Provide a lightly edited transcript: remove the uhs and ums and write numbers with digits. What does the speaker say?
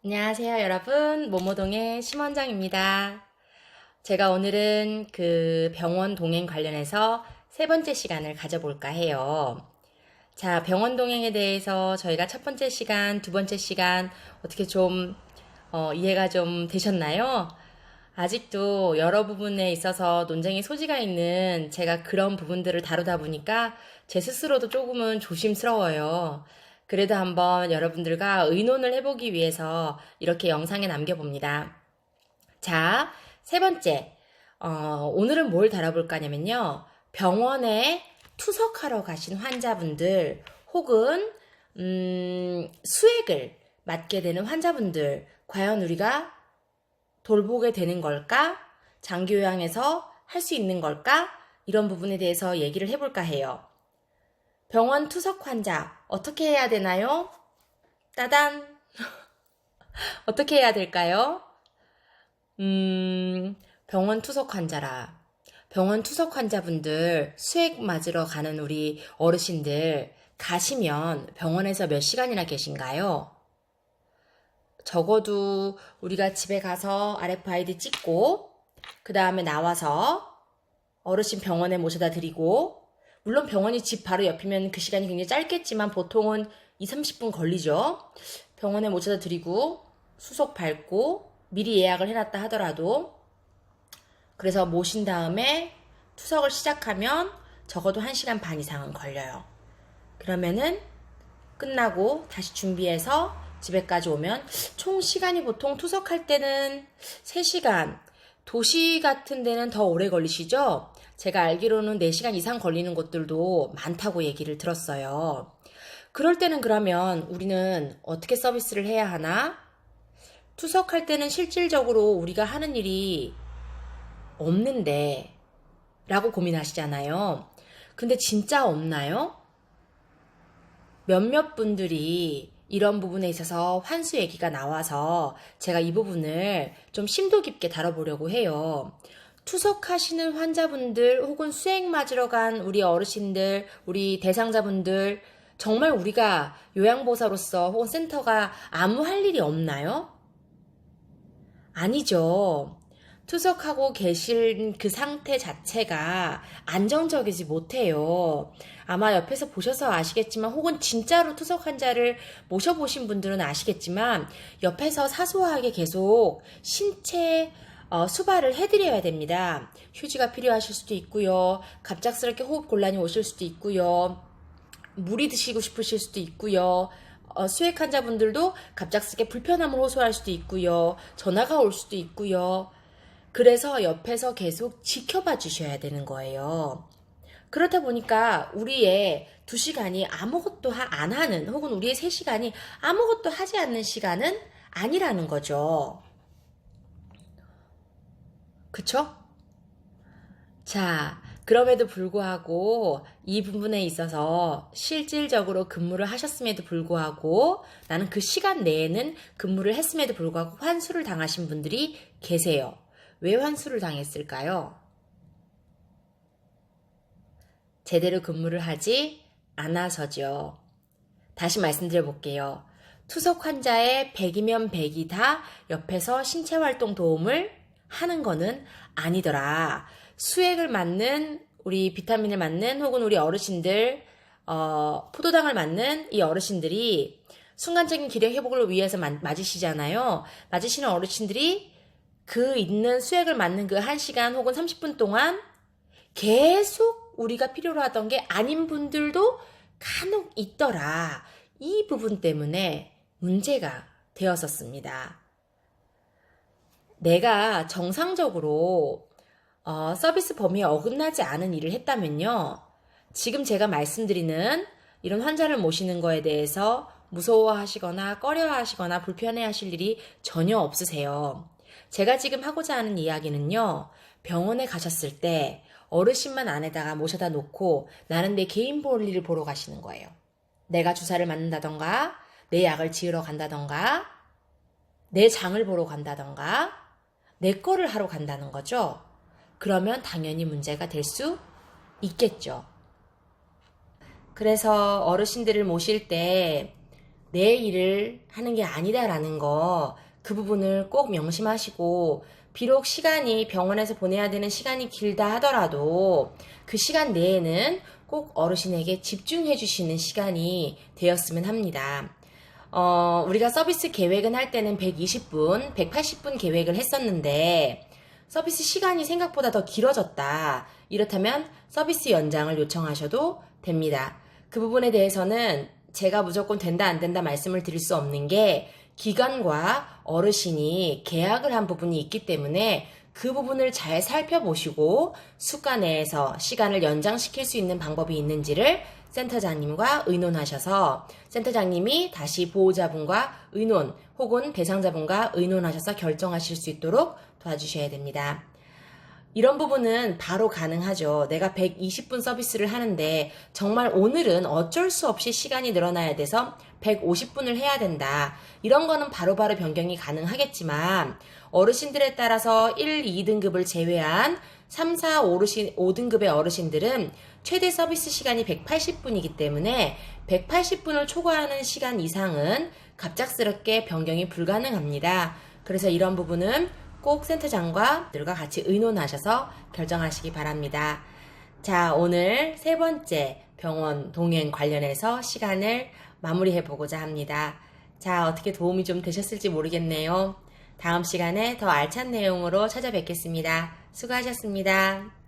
안녕하세요, 여러분. 모모동의 심원장입니다. 제가 오늘은 그 병원 동행 관련해서 세 번째 시간을 가져볼까 해요. 자, 병원 동행에 대해서 저희가 첫 번째 시간, 두 번째 시간 어떻게 좀 이해가 좀 되셨나요? 아직도 여러 부분에 있어서 논쟁의 소지가 있는 제가 그런 부분들을 다루다 보니까 제 스스로도 조금은 조심스러워요. 그래도 한번 여러분들과 의논을 해보기 위해서 이렇게 영상에 남겨봅니다. 자, 세 번째. 오늘은 뭘 다뤄볼까 하냐면요. 병원에 투석하러 가신 환자분들 혹은 수액을 맞게 되는 환자분들 과연 우리가 돌보게 되는 걸까? 장기요양에서 할 수 있는 걸까? 이런 부분에 대해서 얘기를 해볼까 해요. 병원 투석 환자 어떻게 해야 되나요? 따단! 어떻게 해야 될까요? 병원 투석 환자라. 병원 투석 환자분들 수액 맞으러 가는 우리 어르신들 가시면 병원에서 몇 시간이나 계신가요? 적어도 우리가 집에 가서 RFID 찍고 그 다음에 나와서 어르신 병원에 모셔다 드리고 물론 병원이 집 바로 옆이면 그 시간이 굉장히 짧겠지만 보통은 2, 30분 걸리죠. 병원에 모셔다 드리고 수속 밟고 미리 예약을 해놨다 하더라도 그래서 모신 다음에 투석을 시작하면 적어도 1시간 반 이상은 걸려요. 그러면은 끝나고 다시 준비해서 집에까지 오면 총 시간이 보통 투석할 때는 3시간, 도시 같은 데는 더 오래 걸리시죠? 제가 알기로는 4시간 이상 걸리는 곳들도 많다고 얘기를 들었어요. 그럴 때는 그러면 우리는 어떻게 서비스를 해야 하나? 투석할 때는 실질적으로 우리가 하는 일이 없는데 라고 고민하시잖아요. 근데 진짜 없나요? 몇몇 분들이 이런 부분에 있어서 환수 얘기가 나와서 제가 이 부분을 좀 심도 깊게 다뤄보려고 해요. 투석하시는 환자분들 혹은 수액 맞으러 간 우리 어르신들, 우리 대상자분들 정말 우리가 요양보호사로서 혹은 센터가 아무 할 일이 없나요? 아니죠. 투석하고 계신 그 상태 자체가 안정적이지 못해요. 아마 옆에서 보셔서 아시겠지만 혹은 진짜로 투석 환자를 모셔보신 분들은 아시겠지만 옆에서 사소하게 계속 신체 수발을 해드려야 됩니다. 휴지가 필요하실 수도 있고요. 갑작스럽게 호흡 곤란이 오실 수도 있고요. 물이 드시고 싶으실 수도 있고요. 수액 환자분들도 갑작스럽게 불편함을 호소할 수도 있고요. 전화가 올 수도 있고요. 그래서 옆에서 계속 지켜봐 주셔야 되는 거예요. 그렇다 보니까 우리의 2시간이 아무것도 안 하는 혹은 우리의 3시간이 아무것도 하지 않는 시간은 아니라는 거죠. 그쵸? 자, 그럼에도 불구하고 이 부분에 있어서 실질적으로 근무를 하셨음에도 불구하고 나는 그 시간 내에는 근무를 했음에도 불구하고 환수를 당하신 분들이 계세요. 왜 환수를 당했을까요? 제대로 근무를 하지 않아서죠. 다시 말씀드려 볼게요. 투석 환자의 100이면 100이 다 옆에서 신체활동 도움을 하는 거는 아니더라. 수액을 맞는 우리 비타민을 맞는 혹은 우리 어르신들 포도당을 맞는 이 어르신들이 순간적인 기력 회복을 위해서 맞으시잖아요. 맞으시는 어르신들이 그 있는 수액을 맞는 그 1시간 혹은 30분 동안 계속 우리가 필요로 하던 게 아닌 분들도 간혹 있더라. 이 부분 때문에 문제가 되었었습니다. 내가 정상적으로 서비스 범위에 어긋나지 않은 일을 했다면요. 지금 제가 말씀드리는 이런 환자를 모시는 거에 대해서 무서워하시거나 꺼려하시거나 불편해하실 일이 전혀 없으세요. 제가 지금 하고자 하는 이야기는요. 병원에 가셨을 때 어르신만 안에다가 모셔다 놓고 나는 내 개인 볼일을 보러 가시는 거예요. 내가 주사를 맞는다던가 내 약을 지으러 간다던가 내 장을 보러 간다던가 내 거를 하러 간다는 거죠. 그러면 당연히 문제가 될 수 있겠죠. 그래서 어르신들을 모실 때 내 일을 하는 게 아니다라는 거, 그 부분을 꼭 명심하시고, 비록 시간이 병원에서 보내야 되는 시간이 길다 하더라도 그 시간 내에는 꼭 어르신에게 집중해 주시는 시간이 되었으면 합니다. 우리가 서비스 계획은 할 때는 120분, 180분 계획을 했었는데 서비스 시간이 생각보다 더 길어졌다. 이렇다면 서비스 연장을 요청하셔도 됩니다. 그 부분에 대해서는 제가 무조건 된다 안 된다 말씀을 드릴 수 없는 게 기관과 어르신이 계약을 한 부분이 있기 때문에 그 부분을 잘 살펴보시고 수가 내에서 시간을 연장시킬 수 있는 방법이 있는지를 센터장님과 의논하셔서 센터장님이 다시 보호자분과 의논 혹은 대상자분과 의논하셔서 결정하실 수 있도록 도와주셔야 됩니다. 이런 부분은 바로 가능하죠. 내가 120분 서비스를 하는데 정말 오늘은 어쩔 수 없이 시간이 늘어나야 돼서 150분을 해야 된다. 이런 거는 바로바로 변경이 가능하겠지만 어르신들에 따라서 1, 2등급을 제외한 3, 4, 5등급의 어르신들은 최대 서비스 시간이 180분이기 때문에 180분을 초과하는 시간 이상은 갑작스럽게 변경이 불가능합니다. 그래서 이런 부분은 꼭 센터장과 들과 같이 의논하셔서 결정하시기 바랍니다. 자, 오늘 세 번째 병원 동행 관련해서 시간을 마무리해 보고자 합니다. 자, 어떻게 도움이 좀 되셨을지 모르겠네요. 다음 시간에 더 알찬 내용으로 찾아뵙겠습니다. 수고하셨습니다.